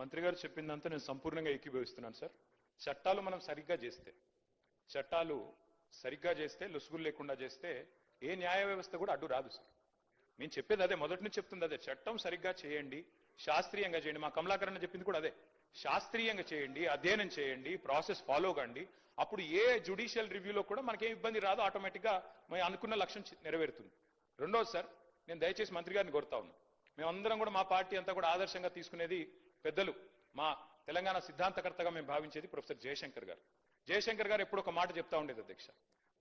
మంత్రి గారు చెప్పిందంతా నేను సంపూర్ణంగా ఏకీభవిస్తున్నాను సార్. చట్టాలు మనం సరిగ్గా చేస్తే లొసుగులు లేకుండా చేస్తే ఏ న్యాయ వ్యవస్థ కూడా అడ్డు రాదు సార్. నేను చెప్పేది అదే, మొదటి నుంచి చెప్తుంది అదే. చట్టం సరిగ్గా చేయండి, శాస్త్రీయంగా చేయండి. మా కమలాకరణ చెప్పింది కూడా అదే. శాస్త్రీయంగా చేయండి, అధ్యయనం చేయండి, ప్రాసెస్ ఫాలో కండి. అప్పుడు ఏ జ్యుడిషియల్ రివ్యూలో కూడా మనకేం ఇబ్బంది రాదు, ఆటోమేటిక్గా మేము అనుకున్న లక్ష్యం నెరవేరుతుంది. రెండోది సార్, నేను దయచేసి మంత్రి గారిని కోరుతా ఉన్నాను. మేమందరం కూడా మా పార్టీ అంతా కూడా ఆదర్శంగా తీసుకునేది పెద్దలు, మా తెలంగాణ సిద్ధాంతకర్తగా మేము భావించేది ప్రొఫెసర్ జయశంకర్ గారు. జయశంకర్ గారు ఎప్పుడు ఒక మాట చెప్తా ఉండేది అధ్యక్ష,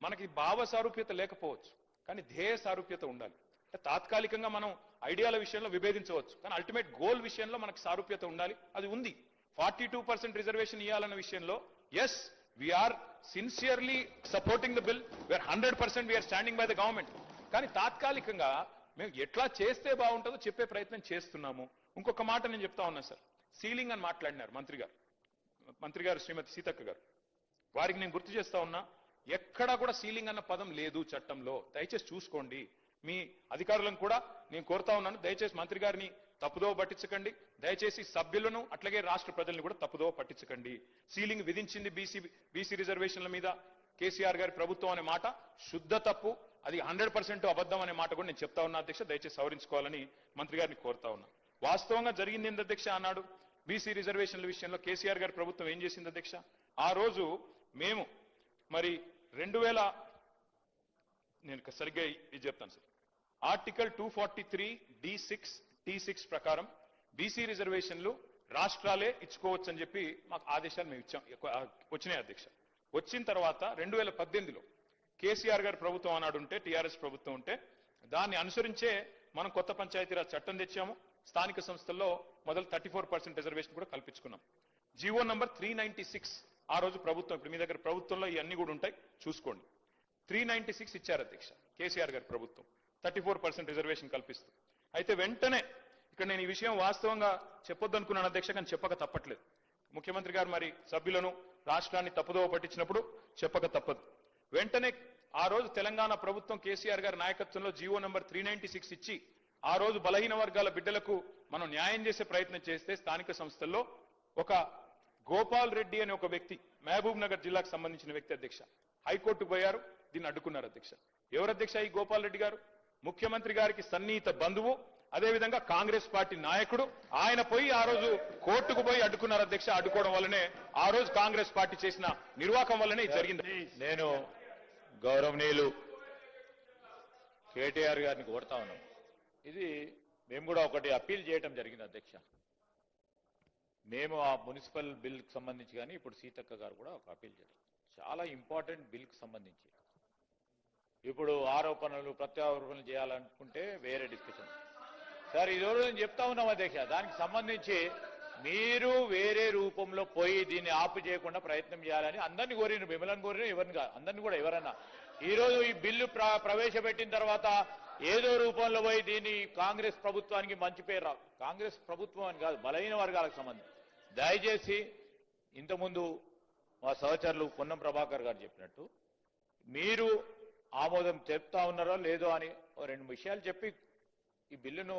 మనకి భావ సారూప్యత లేకపోవచ్చు కానీ ధ్యేయ సారూప్యత ఉండాలి. అంటే తాత్కాలికంగా మనం ఐడియాల విషయంలో విభేదించవచ్చు కానీ అల్టిమేట్ గోల్ విషయంలో మనకు సారూప్యత ఉండాలి. అది ఉంది. 42% రిజర్వేషన్ ఇవ్వాలన్న విషయంలో yes we are sincerely supporting the bill, we are 100% we are standing by the government. కానీ తాత్కాలికంగా మేము ఎట్లా చేస్తే బాగుంటుందో చెప్పే ప్రయత్నం చేస్తున్నాము. ఇంకొక మాట నేను చెప్తా ఉన్నా సార్, సీలింగ్ అని మాట్లాడినారు మంత్రి గారు శ్రీమతి సీతక్క గారు. వారికి నేను గుర్తు చేస్తా ఉన్నా, ఎక్కడా కూడా సీలింగ్ అన్న పదం లేదు చట్టంలో. దయచేసి చూసుకోండి. మీ అధికారులను కూడా నేను కోరుతా ఉన్నాను, దయచేసి మంత్రి గారిని తప్పుదోవ పట్టించకండి. దయచేసి సభ్యులను అట్లాగే రాష్ట్ర ప్రజల్ని కూడా తప్పుదోవ పట్టించకండి. సీలింగ్ విధించింది బీసీ రిజర్వేషన్ల మీద కేసీఆర్ గారి ప్రభుత్వం అనే మాట శుద్ధ తప్పు. అది 100% అబద్ధం అనే మాట కూడా నేను చెప్తా ఉన్నా అధ్యక్ష. దయచేసి సవరించుకోవాలని మంత్రి గారిని కోరుతా ఉన్నా. వాస్తవంగా జరిగింది ఏంది అధ్యక్ష, అన్నాడు బీసీ రిజర్వేషన్ల విషయంలో కేసీఆర్ గారి ప్రభుత్వం ఏం చేసింది అధ్యక్ష, ఆ రోజు మేము మరి 2000 నేను సరిగ్గా ఇది చెప్తాను సార్, ఆర్టికల్ 243 D6 T6 ప్రకారం బీసీ రిజర్వేషన్లు రాష్ట్రాలే ఇచ్చుకోవచ్చు అని చెప్పి మాకు ఆదేశాలు మేము ఇచ్చాం, వచ్చినాయి అధ్యక్ష. వచ్చిన తర్వాత 2018లో కేసీఆర్ గారి ప్రభుత్వం అన్నాడు ఉంటే, టీఆర్ఎస్ ప్రభుత్వం ఉంటే దాన్ని అనుసరించే మనం కొత్త పంచాయతీరాజ్ చట్టం తెచ్చాము. స్థానిక సంస్థల్లో మొదలు 34% రిజర్వేషన్ కూడా కల్పించుకున్నాం. జీవో నంబర్ 396 ఆ రోజు ప్రభుత్వం, ఇప్పుడు మీ దగ్గర ప్రభుత్వంలో ఇవన్నీ కూడా ఉంటాయి చూసుకోండి, 396 ఇచ్చారు అధ్యక్ష కేసీఆర్ గారి ప్రభుత్వం, 34% రిజర్వేషన్ కల్పిస్తూ. అయితే వెంటనే ఇక్కడ నేను ఈ విషయం వాస్తవంగా చెప్పొద్దు అనుకున్నాను అధ్యక్ష, కానీ చెప్పక తప్పట్లేదు. ముఖ్యమంత్రి గారు మరి సభ్యులను రాష్ట్రాన్ని తప్పుదోవ పట్టించినప్పుడు చెప్పక తప్పదు. వెంటనే ఆ రోజు తెలంగాణ ప్రభుత్వం కేసీఆర్ గారి నాయకత్వంలో జీవో నంబర్ 396 ఇచ్చి ఆ రోజు బలహీన వర్గాల బిడ్డలకు మనం న్యాయం చేసే ప్రయత్నం చేస్తే స్థానిక సంస్థల్లో ఒక గోపాల్ రెడ్డి అనే ఒక వ్యక్తి, మహబూబ్ నగర్ జిల్లాకు సంబంధించిన వ్యక్తి అధ్యక్ష, హైకోర్టుకు పోయారు, దీన్ని అడ్డుకున్నారు అధ్యక్ష. ఎవరు అధ్యక్ష ఈ గోపాల్ రెడ్డి గారు? ముఖ్యమంత్రి గారికి సన్నిహిత బంధువు, అదేవిధంగా కాంగ్రెస్ పార్టీ నాయకుడు. ఆయన పోయి ఆ రోజు కోర్టుకు పోయి అడ్డుకున్నారు అధ్యక్ష. అడ్డుకోవడం వల్లనే ఆ రోజు కాంగ్రెస్ పార్టీ చేసిన నిర్వాకం వల్లనే జరిగింది. నేను గౌరవనీయులు కేటీఆర్ గారిని కోరుతా ఉన్నాం, ఇది మేము కూడా ఒకటి అప్పీల్ చేయడం జరిగింది అధ్యక్ష. మేము ఆ మున్సిపల్ బిల్కి సంబంధించి కానీ ఇప్పుడు సీతక్క గారు కూడా ఒక అప్పీల్ చేశారు. చాలా ఇంపార్టెంట్ బిల్కి సంబంధించి ఇప్పుడు ఆరోపణలు ప్రత్యారోపణలు చేయాలనుకుంటే వేరే డిస్కషన్ సార్. ఈరోజు నేను చెప్తా ఉన్నాం అధ్యక్ష, దానికి సంబంధించి మీరు వేరే రూపంలో పోయి దీన్ని ఆపు చేయకుండా ప్రయత్నం చేయాలని అందరినీ కోరిన, మిమ్మల్ని కోరిన, ఎవరిని కాదు, అందరినీ కూడా ఎవరన్నా ఈరోజు ఈ బిల్లు ప్రవేశపెట్టిన తర్వాత ఏదో రూపంలో పోయి దీన్ని కాంగ్రెస్ ప్రభుత్వానికి మంచి పేరు రావు. కాంగ్రెస్ ప్రభుత్వం అని కాదు, బలహీన వర్గాలకు సంబంధించి దయచేసి ఇంతకుముందు మా సహచరులు పొన్నం ప్రభాకర్ గారు చెప్పినట్టు మీరు ఆమోదం చెప్తా ఉన్నారో లేదో అని రెండు విషయాలు చెప్పి ఈ బిల్లును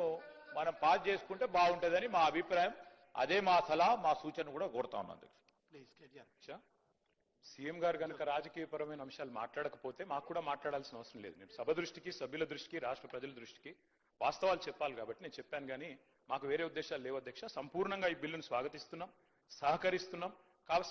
మనం పాస్ చేసుకుంటే బాగుంటుందని మా అభిప్రాయం. అదే మా సలహా, మా సూచన కూడా కోరుతా ఉన్నాం అధ్యక్ష. సీఎం గారు కనుక రాజకీయపరమైన అంశాలు మాట్లాడకపోతే మాకు కూడా మాట్లాడాల్సిన అవసరం లేదు. నేను సభ దృష్టికి, సభ్యుల దృష్టికి, రాష్ట్ర ప్రజల దృష్టికి వాస్తవాలు చెప్పాలి కాబట్టి నేను చెప్పాను, కానీ మాకు వేరే ఉద్దేశాలు లేవు అధ్యక్ష. సంపూర్ణంగా ఈ బిల్లును స్వాగతిస్తున్నాం, సహకరిస్తున్నాం,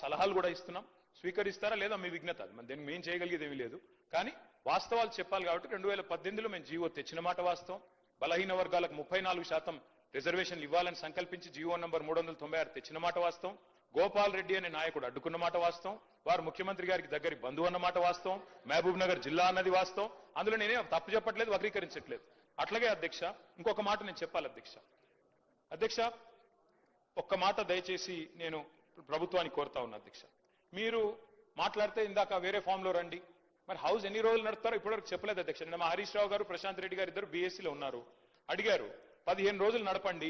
సలహాలు కూడా ఇస్తున్నాం. స్వీకరిస్తారా లేదా మీ విజ్ఞత, దీన్ని మేము చేయగలిగేది ఏమీ లేదు. కానీ వాస్తవాలు చెప్పాలి కాబట్టి 2018లో మేము జీవో తెచ్చిన మాట వాస్తవం. బలహీన వర్గాలకు 34% రిజర్వేషన్లు ఇవ్వాలని సంకల్పించి జీవో నంబర్ 396 తెచ్చిన మాట వాస్తవం. గోపాల్ రెడ్డి అనే నాయకుడు అడ్డుకున్న మాట వాస్తవం. వారు ముఖ్యమంత్రి గారికి దగ్గరి బంధువు అన్నమాట వాస్తవం. మహబూబ్ నగర్ జిల్లా అన్నది వాస్తవం. అందులో నేనే తప్పు చెప్పట్లేదు, వక్రీకరించట్లేదు. అట్లాగే అధ్యక్ష ఇంకొక మాట నేను చెప్పాలి అధ్యక్ష, ఒక్క మాట దయచేసి నేను ప్రభుత్వాన్ని కోరుతా ఉన్నా అధ్యక్ష. మీరు మాట్లాడితే ఇందాక వేరే ఫామ్ లో రండి, మరి హౌస్ ఎన్ని రోజులు నడుపుతారో ఇప్పటివరకు చెప్పలేదు అధ్యక్ష. నిన్న మా హరీష్ రావు గారు, ప్రశాంత్ రెడ్డి గారు ఇద్దరు బీఎస్సీలో ఉన్నారు, అడిగారు 15 రోజులు నడపండి,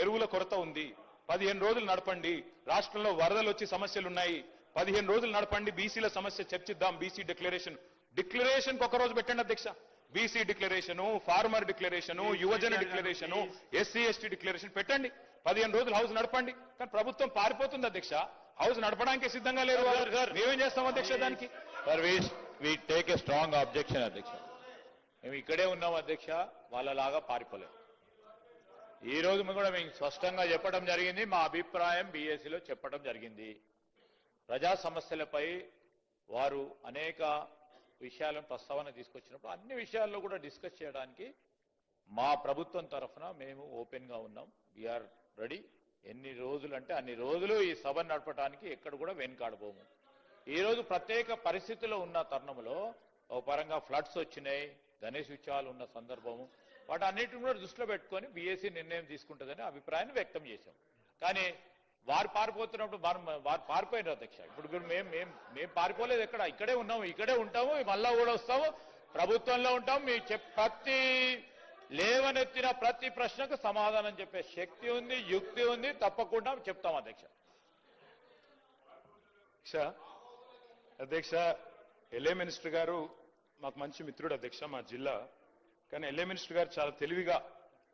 ఎరువుల కొరత ఉంది, 15 రోజులు నడపండి, రాష్ట్రంలో వరదలు వచ్చి సమస్యలు ఉన్నాయి, 15 రోజులు నడపండి, బీసీల సమస్య చర్చిద్దాం, బీసీ డిక్లరేషన్ ఒక రోజు పెట్టండి అధ్యక్ష. బీసీ డిక్లరేషను, ఫార్మర్ డిక్లరేషను, యువజన డిక్లరేషను, ఎస్సీ ఎస్టీ డిక్లరేషన్ పెట్టండి. 15 రోజులు హౌస్ నడపండి. కానీ ప్రభుత్వం పారిపోతుంది అధ్యక్ష. హౌస్ నడపడానికి సిద్ధంగా లేరు. మేమేం చేస్తాం అధ్యక్ష దానికి? We take a strong objection అధ్యక్ష. మేము ఇక్కడే ఉన్నాం అధ్యక్ష, వాళ్ళలాగా పారిపోలేదు. ఈ రోజు కూడా మేము స్పష్టంగా చెప్పడం జరిగింది, మా అభిప్రాయం బీఎస్సీలో చెప్పడం జరిగింది. ప్రజా సమస్యలపై వారు అనేక విషయాలను ప్రస్తావన తీసుకొచ్చినప్పుడు అన్ని విషయాల్లో కూడా డిస్కస్ చేయడానికి మా ప్రభుత్వం తరఫున మేము ఓపెన్ గా ఉన్నాం. We are ready. ఎన్ని రోజులు అంటే అన్ని రోజులు ఈ సభ నడపడానికి ఎక్కడ కూడా వెనుకాడబోము. ఈ రోజు ప్రత్యేక పరిస్థితుల్లో ఉన్న తరుణంలో ఒక పరంగా ఫ్లడ్స్ వచ్చినాయి, గణేష్ ఉత్సవాలు ఉన్న సందర్భము, వాటి అన్నిటిని కూడా దృష్టిలో పెట్టుకొని బీఎస్సీ నిర్ణయం తీసుకుంటుందని అభిప్రాయాన్ని వ్యక్తం చేశాం. కానీ వారు పారిపోతున్నప్పుడు వారు పారిపోయినారు అధ్యక్ష. ఇప్పుడు మేము పారిపోలేదు, ఇక్కడే ఉన్నాము, ఇక్కడే ఉంటాము, మళ్ళా కూడా వస్తాము, ప్రభుత్వంలో ఉంటాము. మీ ప్రతి లేవనెత్తిన ప్రతి ప్రశ్నకు సమాధానం చెప్పే శక్తి ఉంది, యుక్తి ఉంది, తప్పకుండా చెప్తాం అధ్యక్ష. అధ్యక్ష, ఎల్ఏ మినిస్టర్ గారు మాకు మంచి మిత్రుడు అధ్యక్ష, మా జిల్లా. కానీ ఎల్ఏ మినిస్టర్ గారు చాలా తెలివిగా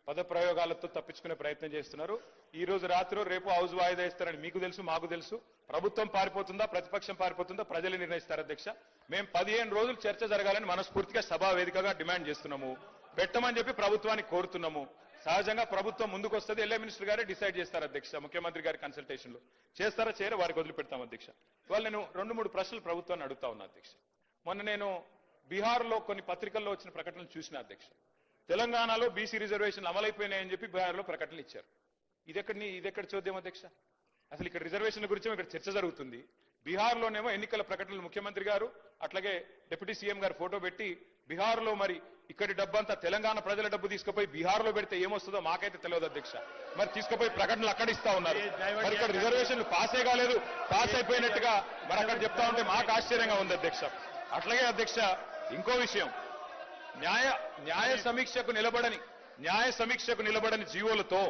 పదప్రయోగాలతో తప్పించుకునే ప్రయత్నం చేస్తున్నారు. ఈ రోజు రాత్రి రేపు హౌస్ వాయిదా ఇస్తారని మీకు తెలుసు, మాకు తెలుసు. ప్రభుత్వం పారిపోతుందా, ప్రతిపక్షం పారిపోతుందా, ప్రజలు నిర్ణయిస్తారు అధ్యక్ష. మేము 15 రోజులు చర్చ జరగాలని మనస్ఫూర్తిగా సభా వేదికగా డిమాండ్ చేస్తున్నాము. పెట్టమని చెప్పి ప్రభుత్వానికి కోరుతున్నాము. సహజంగా ప్రభుత్వం ముందుకు వస్తుంది, ఎల్ఏ మినిస్టర్ గారే డిసైడ్ చేస్తారు అధ్యక్ష. ముఖ్యమంత్రి గారి కన్సల్టేషన్ లో చేస్తారా చేయరా వారికి వదిలిపెడతాం అధ్యక్ష. ఇవాళ నేను 2-3 ప్రశ్నలు ప్రభుత్వాన్ని అడుగుతా ఉన్నా అధ్యక్ష. మొన్న నేను బీహార్లో కొన్ని పత్రికల్లో వచ్చిన ప్రకటనలు చూసిన అధ్యక్ష. తెలంగాణలో బీసీ రిజర్వేషన్లు అమలైపోయినాయని చెప్పి బీహార్లో ప్రకటనలు ఇచ్చారు. ఇదెక్కడ చూద్దాం అధ్యక్ష? అసలు ఇక్కడ రిజర్వేషన్ల గురించి ఇక్కడ చర్చ జరుగుతుంది. బీహార్లోనేమో ఎన్నికల ప్రకటనలు ముఖ్యమంత్రి గారు అట్లాగే డిప్యూటీ సీఎం గారు ఫోటో పెట్టి బీహార్లో మరి ఇక్కడి డబ్బంతా తెలంగాణ ప్రజల డబ్బు తీసుకుపోయి బీహార్లో పెడితే ఏమొస్తుందో మాకైతే తెలియదు అధ్యక్ష. మరి తీసుకుపోయి ప్రకటనలు అక్కడ ఇస్తా ఉన్నారు. మరి ఇక్కడ రిజర్వేషన్లు పాసే కాలేదు, పాస్ అయిపోయినట్టుగా మరి అక్కడ చెప్తా ఉంటే మాకు ఆశ్చర్యంగా ఉంది అధ్యక్ష. అట్లాగే అధ్యక్ష ఇంకో విషయం, న్యాయ సమీక్షకు నిలబడని జీవోలతో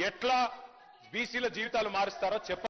ఎట్లా బీసీల జీవితాలు మారుస్తారో చెప్పండి.